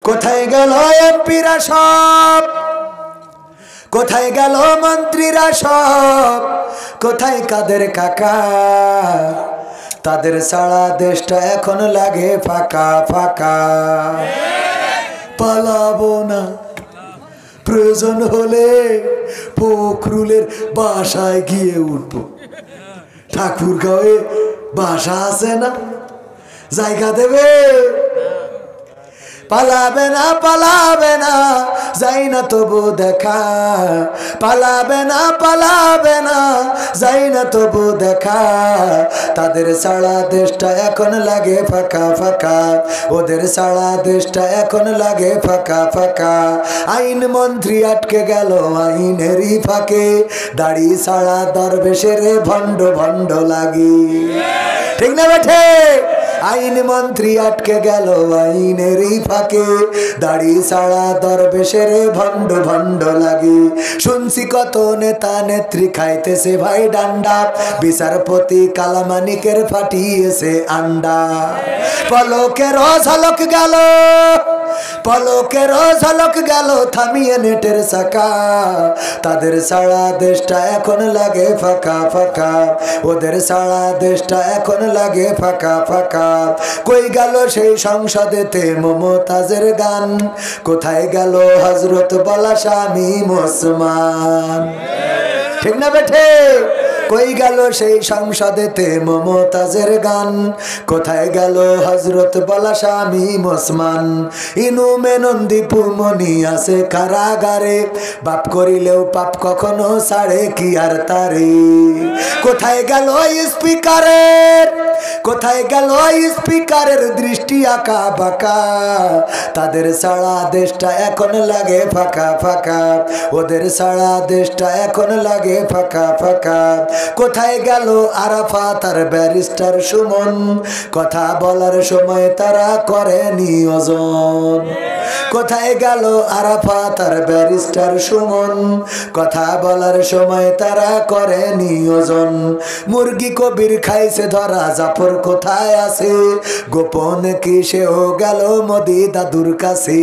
কোথায় গেল এমপিরা সব, কোথায় গেল মন্ত্রীরা সব, কোথায় কাদের কাকা? তাদের সারা দেশটা এখন লাগে ফাঁকা ফাঁকা। পালাবো না, প্রয়োজন হলে ফখরুলের বাসায় গিয়ে উঠবো। ঠাকুরগাঁওয়ে বাসা আছে না, জায়গা দেবে? পালাবে না, পালাবে না, যাই না তবু দেখা। পালাবে না, পালাবে না, যাই না তবু দেখা। তাদের সারা দেশটা এখন লাগে ফাঁকা ফাঁকা, ওদের সারা দেশটা এখন লাগে ফাঁকা ফাঁকা। আইন মন্ত্রী আটকে গেল আইনেরই ফাঁকে, দাড়ি সারা দরবেশের ভণ্ড ভণ্ড লাগি। ঠিক না বেঠে? আইন মন্ত্রী আটকে গেল আইনেরই ফাঁকে, দাড়ি সারা দরবেশের ভণ্ড ভণ্ড লাগে। শুনছি কত নেতা নেত্রী খাইতেছে ভাই ডান্ডা, বিচারপতি কালামানিকের ফাটিয়েছে আন্ডা। পলকের ঝলক গেল, পলকের ঝলক গেল থামিয়ে নেটের চাকা। তাদের সারা দেশটা এখন লাগে ফাঁকা ফাঁকা, ওদের সারা দেশটা এখন লাগে ফাঁকা ফাঁকা। কই গেল সেই সংসদেতে মমতাজের গান, কোথায় গেল হযরত বলা শামীম ওসমান? ঠিক না বেঠে? কই গেল সেই সংসদেতে মমতাজের গান, কোথায় গেল হযরত বলা শামীম ওসমান? ইনু মেনন দীপু মনি আছে কারাগারে, বাপ করিলেও পাপ কখনো ছাড়ে কি আর তারে? কোথায় গেল স্পিকারের, কোথায় গেল স্পিকারের দৃষ্টি আঁকা বাঁকা? তাদের সারা দেশটা এখন লাগে ফাঁকা ফাঁকা, ওদের সারা দেশটা এখন লাগে ফাঁকা ফাঁকা। কোথায় গেল আরাফাত আর ব্যারিস্টার সুমন? কথা বলার সময় তারা করে নিয়োজন। কোথায় গেল আরাফাত আর ব্যারিস্টার সুমন? কথা বলার সময় তারা করে নিয়োজন। মুরগি কবির খাইছে ধরা, জাফর কোথায় আছে? গোপন কি সেও গেল মোদি দাদুর কাছে?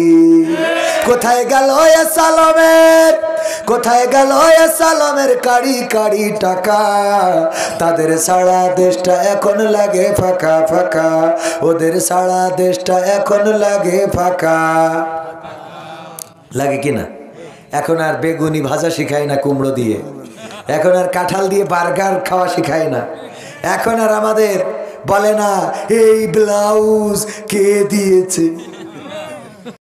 কোথায় গেল সালমের, কোথায় গেল সালমের কাড়ি কাড়ি টাকা? তাদের সারা দেশটা এখন লাগে ফাঁকা ফাঁকা, ওদের সারা দেশটা এখন লাগে ফাঁকা। লাগে কিনা? এখন আর বেগুনি ভাজা শিখায় না কুমড়ো দিয়ে, এখন আর কাঁঠাল দিয়ে বার্গার খাওয়া শিখায় না, এখন আর আমাদের বলে না এই ব্লাউজ কে দিয়েছে।